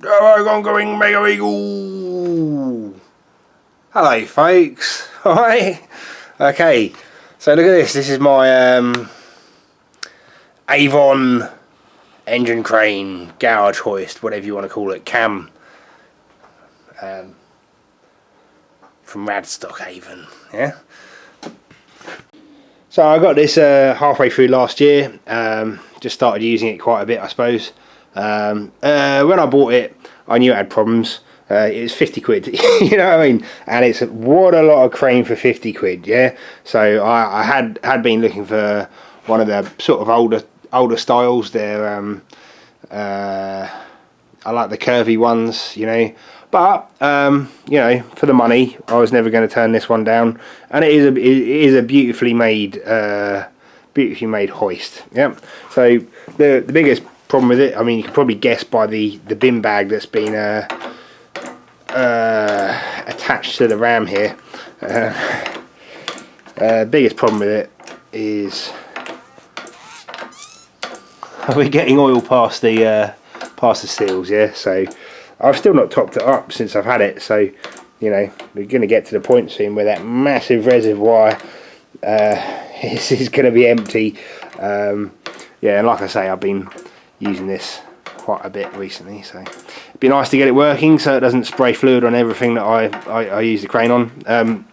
Going Mega Eagle. Hello, folks. Alright. Okay. So look at this. This is my Avon engine crane, garage hoist, whatever you want to call it, cam. From Radstock Avon. Yeah. So I got this halfway through last year. Just started using it quite a bit, I suppose. When I bought it, I knew it had problems. It was 50 quid, you know what I mean? And it's what a lot of crane for 50 quid, yeah? So I had been looking for one of the sort of older styles. They're I like the curvy ones, you know. But you know, for the money, I was never going to turn this one down. And it is a beautifully made hoist. Yeah. So the biggest problem with it, I mean, you can probably guess by the bin bag that's been attached to the ram here. Biggest problem with it is we're getting oil past the seals, yeah. So I've still not topped it up since I've had it. So you know, we're going to get to the point soon where that massive reservoir is going to be empty. Yeah, and like I say, I've been using this quite a bit recently, so it'd be nice to get it working so it doesn't spray fluid on everything that I use the crane on.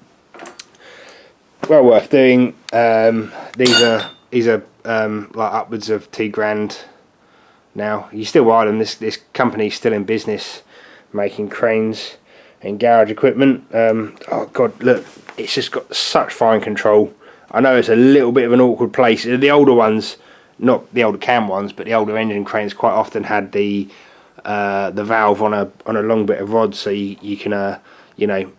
Well worth doing. These are like upwards of £2,000 now. You still buy them. This company's still in business making cranes and garage equipment. Oh god, look, it's just got such fine control. I know it's a little bit of an awkward place. The older ones, not the older cam ones, but the older engine cranes quite often had the valve on a long bit of rod, so you can you know,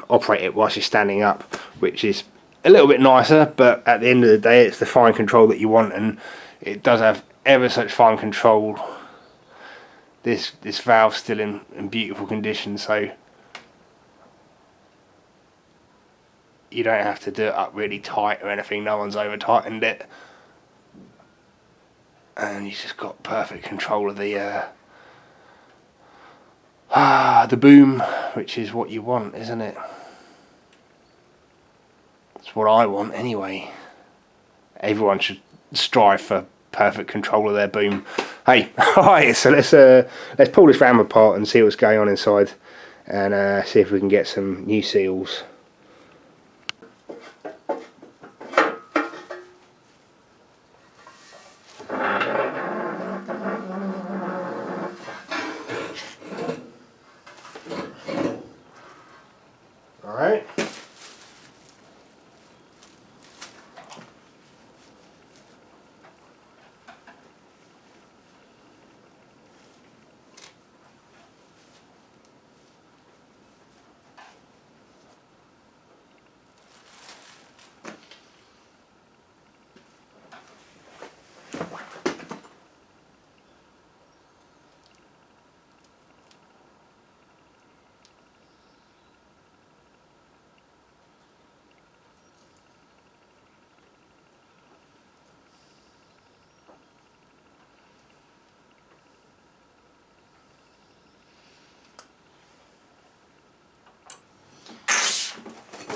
operate it whilst you're standing up, which is a little bit nicer. But at the end of the day, it's the fine control that you want, and it does have ever such fine control. This valve's still in beautiful condition, so you don't have to do it up really tight or anything. No one's over tightened it, and you've just got perfect control of the boom, which is what you want, isn't it? It's what I want anyway. Everyone should strive for perfect control of their boom. Hey, alright, so let's pull this ram apart and see what's going on inside, and see if we can get some new seals. Alright.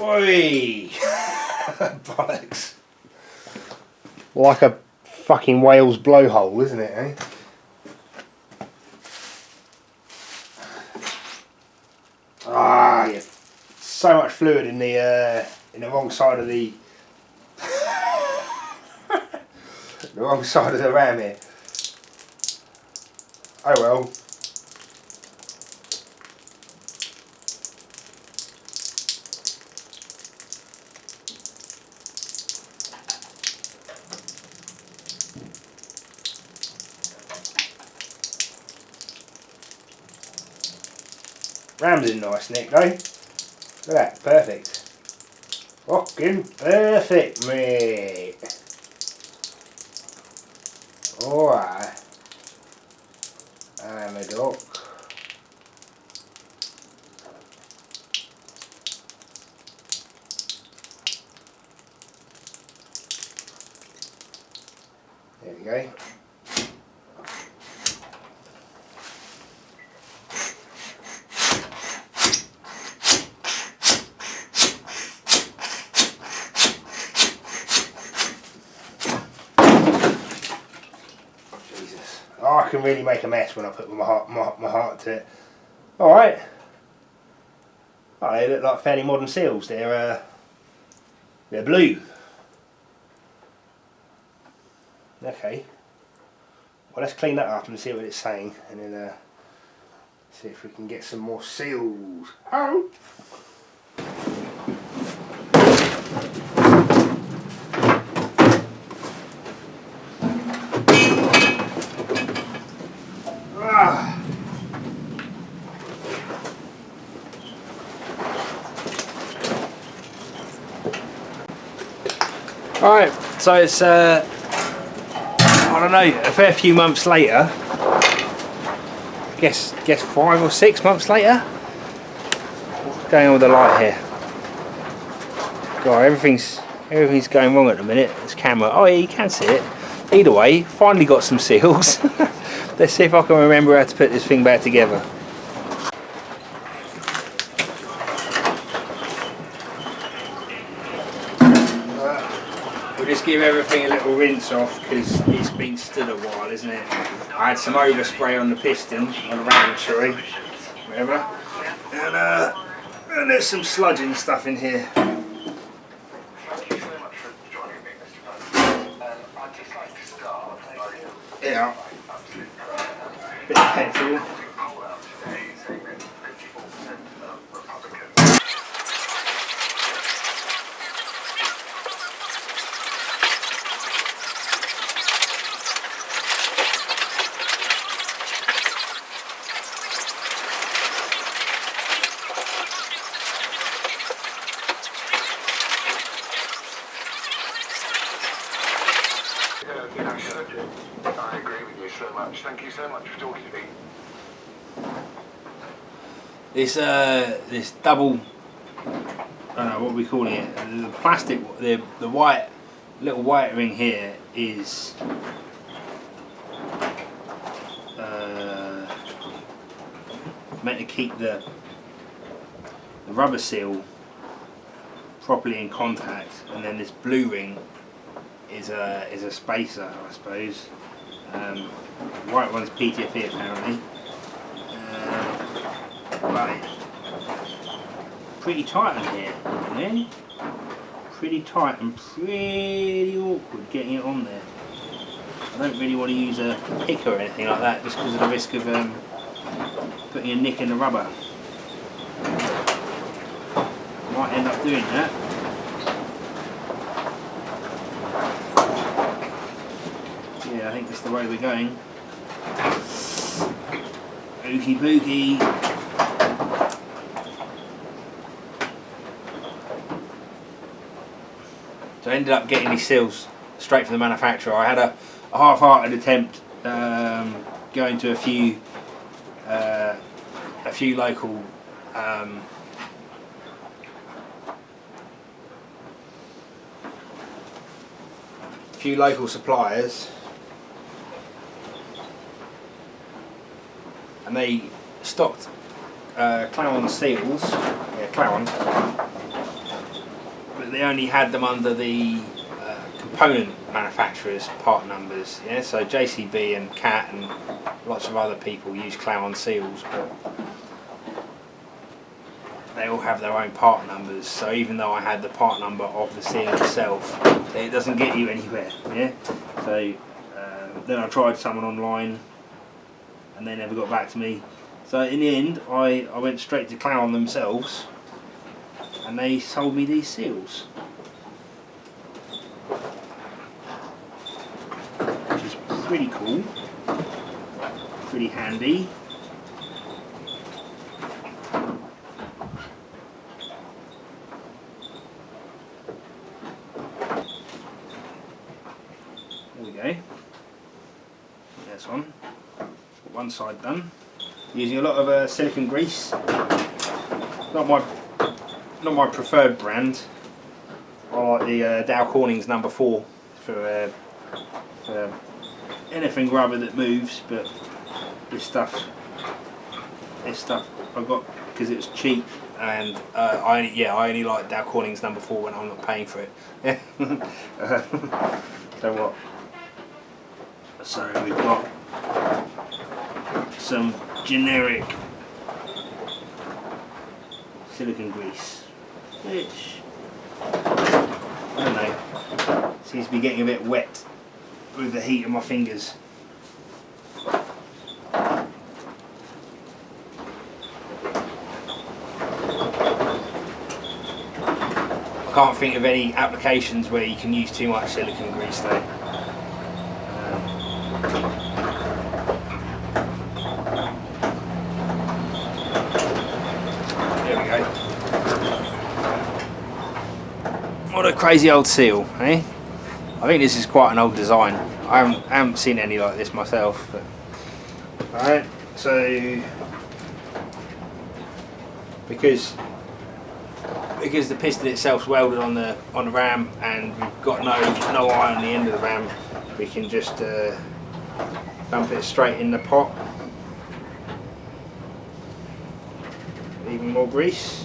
Oi! Bollocks. Like a fucking whale's blowhole, isn't it, eh? Ah, yes. So much fluid in the wrong side of the the wrong side of the ram here. Oh well. Ram's in nice nick though. Look at that, perfect. Fucking perfect, mate. Alright. I'm a duck. There we go. can really make a mess when I put my heart to it. Alright. Oh, they look like fairly modern seals. They're blue. Okay. Well, let's clean that up and see what it's saying, and then see if we can get some more seals. Oh! Alright, so it's I don't know, a fair few months later. Guess 5 or 6 months later. What's going on with the light here? God, everything's going wrong at the minute. This camera. Oh yeah, you can see it. Either way, finally got some seals. Let's see if I can remember how to put this thing back together. We'll just give everything a little rinse off because it's been stood a while, isn't it? I had some overspray on the piston, on the ram, sorry, whatever. And there's some sludging stuff in here. Yeah. Bit of petrol. I agree with you so much. Thank you so much for talking to me. This double, I don't know what we're calling it. The plastic, the white little white ring here is meant to keep the rubber seal properly in contact, and then this blue ring is a spacer, I suppose. The white one's PTFE apparently. Right. Pretty tight in here, yeah? Pretty tight and pretty awkward getting it on there. I don't really want to use a pick or anything like that just because of the risk of putting a nick in the rubber. Might end up doing that. Yeah, I think that's the way we're going. Ookie bookie. So I ended up getting these seals straight from the manufacturer. I had a half-hearted attempt going to a few local suppliers, and they stocked Clown seals, Clown, but they only had them under the component manufacturers' part numbers. Yeah, so JCB and Cat and lots of other people use Clown seals, but they all have their own part numbers. So even though I had the part number of the seal itself, it doesn't get you anywhere. Yeah. So then I tried someone online, and they never got back to me. So in the end, I went straight to Clown themselves, and they sold me these seals, which is pretty cool, pretty handy. There we go. There's one side done. Using a lot of silicone grease. Not my preferred brand. I like the Dow Corning's number 4 for anything rubber that moves. But this stuff I got because it was cheap, and I only like Dow Corning's number 4 when I'm not paying for it. Yeah. So what? So we've got some generic silicone grease, which I don't know, seems to be getting a bit wet with the heat of my fingers. I can't think of any applications where you can use too much silicone grease though. There we go. What a crazy old seal, eh? I think this is quite an old design. I haven't seen any like this myself. But alright, so because the piston itself's welded on the ram, and we've got no eye on the end of the ram, we can just dump it straight in the pot. Even more grease.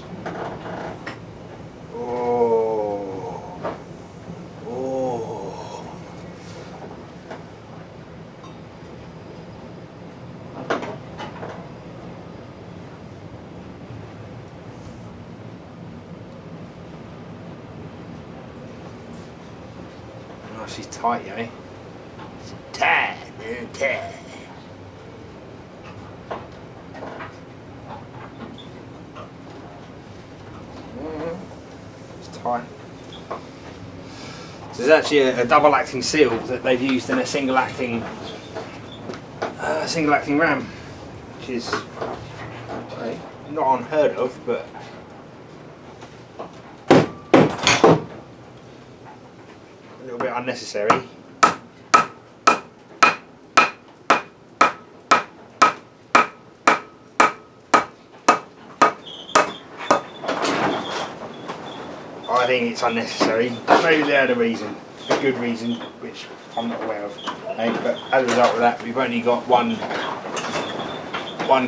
Oh, she's tight, eh? She's tight, man, tight. It's tight. So there's actually a double acting seal that they've used in a single acting ram, which is not unheard of, but a little bit unnecessary. I think it's unnecessary. Maybe they had a reason, a good reason, which I'm not aware of. But as a result of that, we've only got one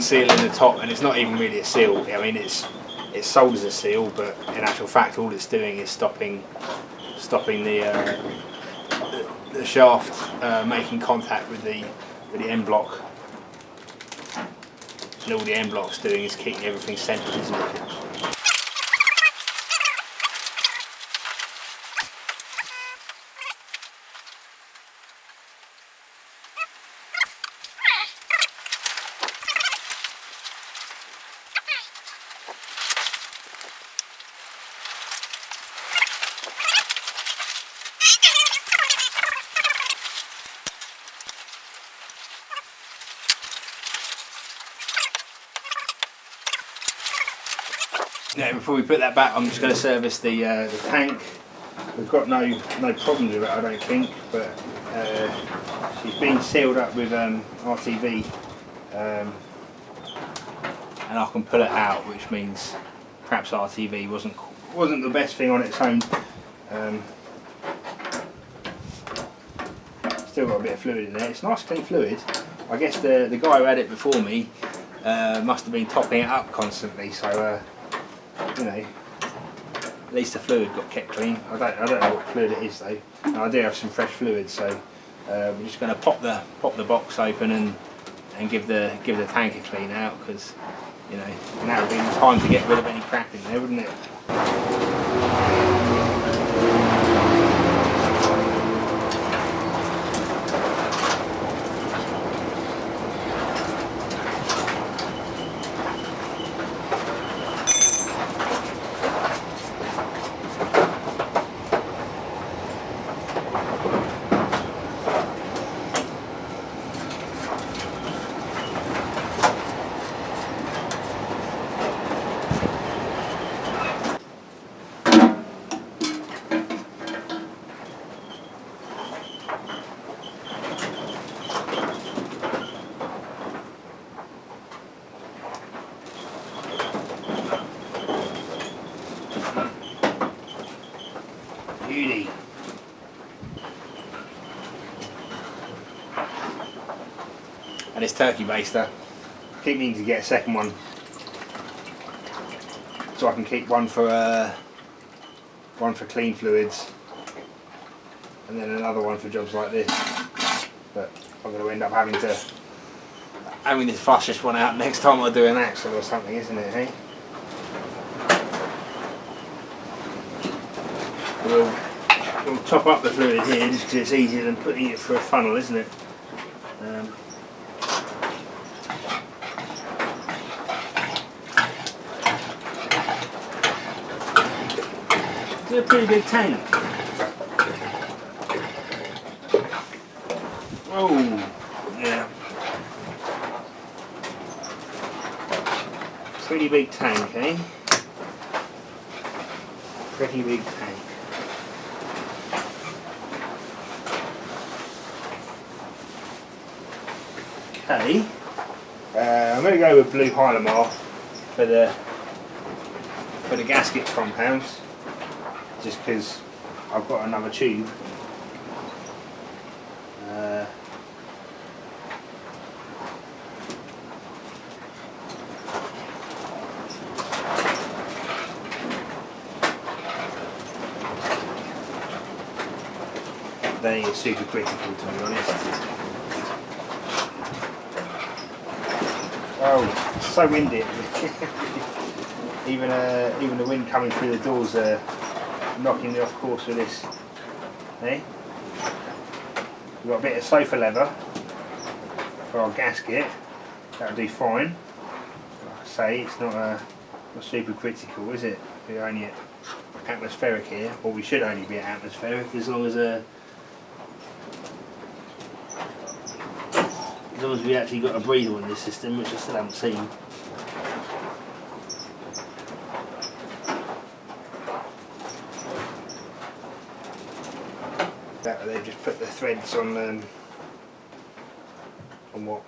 seal in the top, and it's not even really a seal. I mean, it's sold as a seal, but in actual fact, all it's doing is stopping the shaft making contact with the end block. And all the end block's doing is keeping everything centered, isn't it? Now, before we put that back, I'm just going to service the tank. We've got no problems with it, I don't think, but she's been sealed up with RTV, and I can pull it out, which means perhaps RTV wasn't the best thing on its own. Still got a bit of fluid in there. It's nice clean fluid. I guess the guy who had it before me must have been topping it up constantly, so you know, at least the fluid got kept clean. I don't know what fluid it is though. And I do have some fresh fluid, so we're just going to pop the box open and give the tank a clean out, because you know, and that would be the time to get rid of any crap in there, wouldn't it? Beauty. And this turkey baster, keep needing to get a second one, so I can keep one for clean fluids, and then another one for jobs like this. But I'm going to end up having to having to flush this one out next time I do an axle or something, isn't it, hey? We'll top up the fluid here just because it's easier than putting it through a funnel, isn't it? It's a pretty big tank. Oh, yeah. Pretty big tank, eh? Pretty big tank. Okay. I'm going to go with blue Hylamar for the gasket compounds, just because I've got another tube. They are super critical, to be honest. Oh, it's so windy. even the wind coming through the doors knocking me off course with this. Eh? We've got a bit of sofa leather for our gasket. That'll do fine. Like I say, it's not super critical, is it? We're only at atmospheric here, or we should only be at atmospheric as long as we actually got a breather in this system, which I still haven't seen. That they've just put the threads on what?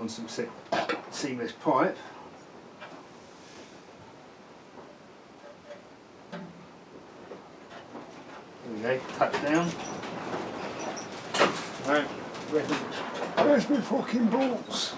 On some seamless pipe. There we go, touchdown. Right, where's my fucking bolts?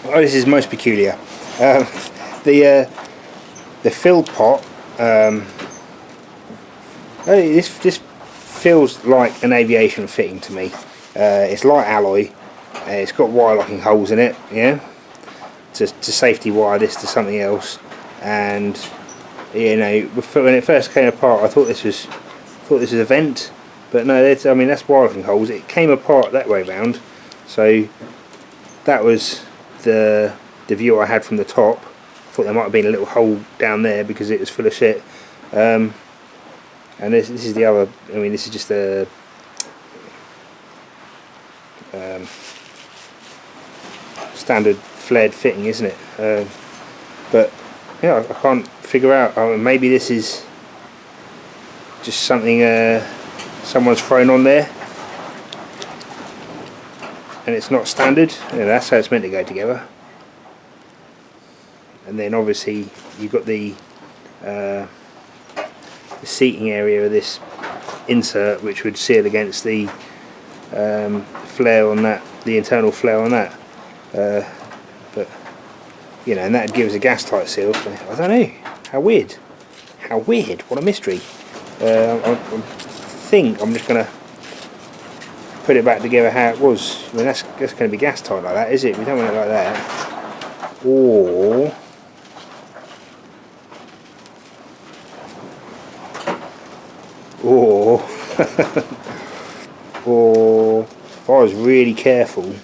Oh, this is most peculiar. The filled pot. This feels like an aviation fitting to me. It's light alloy. It's got wire locking holes in it. Yeah, to safety wire this to something else. And you know, when it first came apart, I thought this was a vent, but no, I mean that's wire locking holes. It came apart that way round, so that was the view I had from the top. Thought there might have been a little hole down there because it was full of shit. And this is the other. I mean, this is just a standard flared fitting, isn't it? But yeah, I can't figure out. Maybe this is just something someone's thrown on there, and it's not standard. Yeah, that's how it's meant to go together. And then obviously you've got the seating area of this insert, which would seal against the flare on that, the internal flare on that. But you know, and that'd give us a gas tight seal. So I don't know. How weird. How weird. What a mystery. I think I'm just gonna put it back together how it was. I mean, that's going to be gas tight like that, is it? We don't want it like that. Or or if I was really careful,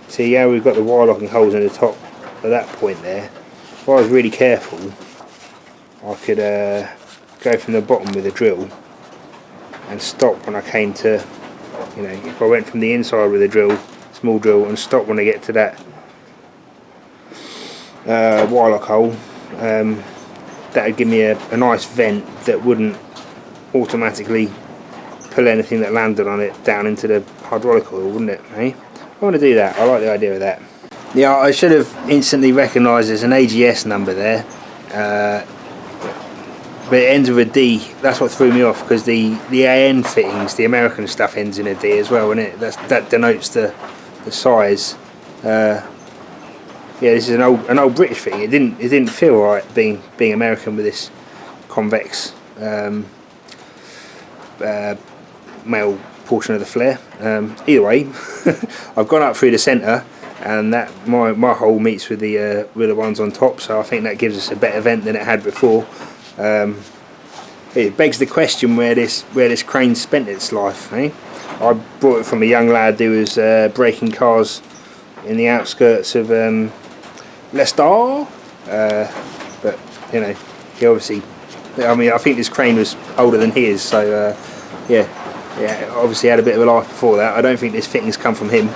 see how we've got the wire locking holes in the top at that point there. If I was really careful, I could go from the bottom with a drill and stop when I came to, you know, if I went from the inside with a drill, small drill, and stop when I get to that wire lock hole. That would give me a nice vent that wouldn't automatically pull anything that landed on it down into the hydraulic oil, wouldn't it? Eh? I want to do that. I like the idea of that. Yeah, I should have instantly recognised there's an AGS number there. but it ends with a D. That's what threw me off, because the AN fittings, the American stuff, ends in a D as well, isn't it? That denotes the size. Yeah, this is an old British fitting. It didn't feel right being American with this convex male portion of the flare. Either way, I've gone up through the centre, and that my hole meets with the ones on top, so I think that gives us a better vent than it had before. It begs the question where this crane spent its life. I brought it from a young lad who was breaking cars in the outskirts of Leicester, but you know, he obviously, I mean, I think this crane was older than his, so yeah, obviously had a bit of a life before that. I don't think this fitting's come from him.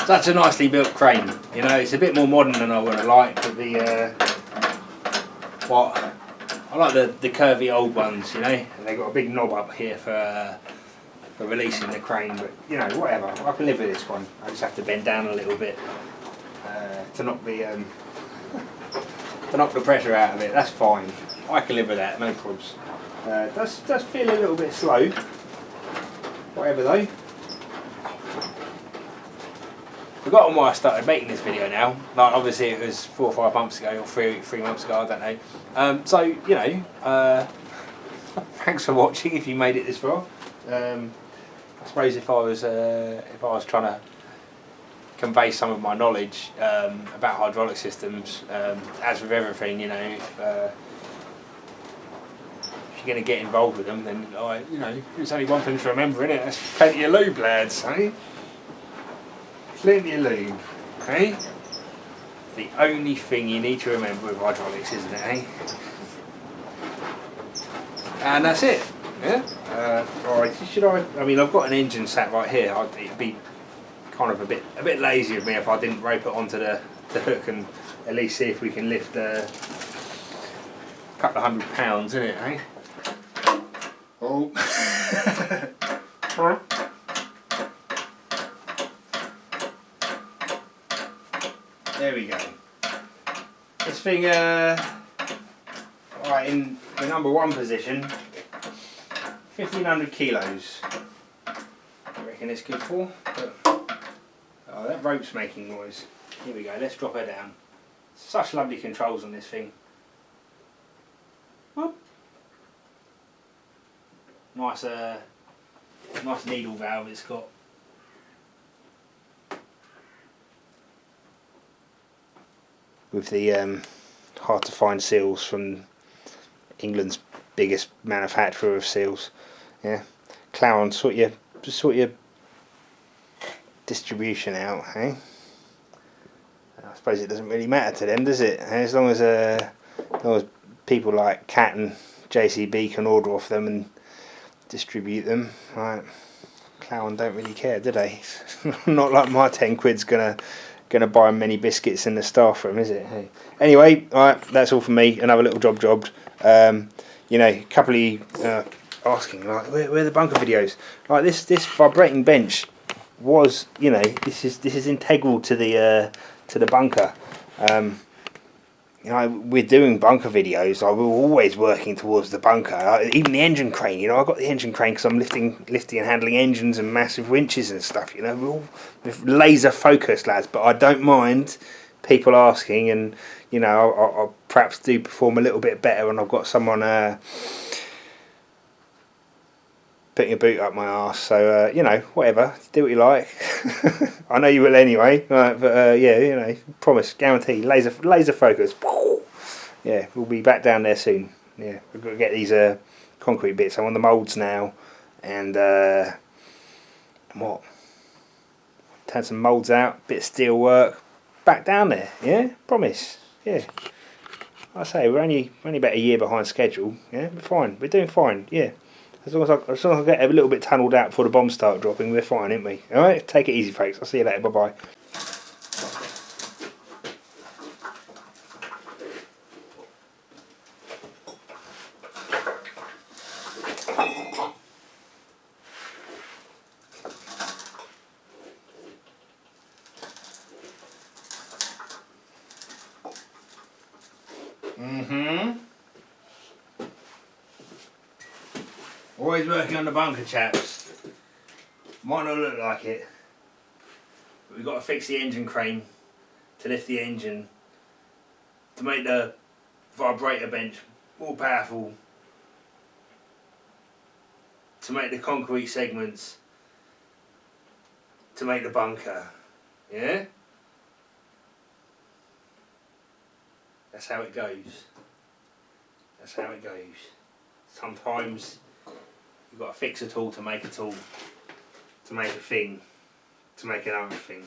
Such a nicely built crane, you know. It's a bit more modern than I would have liked, but I like the curvy old ones, you know. And they got a big knob up here for releasing the crane, but you know, whatever. I can live with this one. I just have to bend down a little bit to knock the pressure out of it. That's fine. I can live with that, no probs. Does feel a little bit slow. Whatever though. Forgotten why I started making this video now. Like, obviously it was 4 or 5 months ago, or three months ago, I don't know. So you know, thanks for watching if you made it this far. I suppose if I was trying to convey some of my knowledge about hydraulic systems, as with everything, you know, if you're going to get involved with them, then you know, it's only one thing to remember, innit? That's plenty of lube, lads, eh? Plenty of lube, eh? The only thing you need to remember with hydraulics, isn't it, eh? And that's it. Yeah. Alright. Should I mean, I've got an engine sat right here. It'd be kind of a bit lazy of me if I didn't rope it onto the hook and at least see if we can lift a couple of £100, innit, eh? Oh. There we go. This thing, right, in the number 1 position, 1,500 kilos. I reckon it's good for. But, oh, that rope's making noise. Here we go. Let's drop her down. Such lovely controls on this thing. Whoop. Nice, nice needle valve it's got. With the hard to find seals from England's biggest manufacturer of seals. Yeah, Clown, sort your distribution out, eh? I suppose it doesn't really matter to them, does it? As long as people like Cat and JCB can order off them and distribute them, right? Clown don't really care, do they? Not like my 10 quid's gonna buy many biscuits in the staff room, is it? Hey. Anyway, alright, that's all from me. Another little job. You know, a couple of you asking, like, where are the bunker videos? Like this vibrating bench was, you know, this is integral to the bunker. You know, we're doing bunker videos. Like, we're always working towards the bunker. Like, even the engine crane. You know, I got the engine crane because I'm lifting and handling engines and massive winches and stuff. You know, we're all laser focused, lads. But I don't mind people asking, and you know, I'll perhaps do perform a little bit better when I've got someone putting a boot up my arse. So you know, whatever, do what you like. I know you will anyway, right? But yeah, you know, promise, guarantee, laser focus. Yeah, we'll be back down there soon. Yeah, we've got to get these concrete bits. I'm on the moulds now, and what? Turn some moulds out, bit of steel work, back down there. Yeah, promise. Yeah, I say we're only about a year behind schedule. Yeah, we're fine. We're doing fine. Yeah. As long as I get a little bit tunnelled out before the bombs start dropping, we're fine, aren't we? Alright, take it easy, folks. I'll see you later. Bye-bye. Always working on the bunker, chaps. Might not look like it, but we've got to fix the engine crane to lift the engine, to make the vibrator bench more powerful, to make the concrete segments, to make the bunker. Yeah? That's how it goes. That's how it goes. Sometimes you've got to fix a tool to make a tool, to make a thing, to make another thing.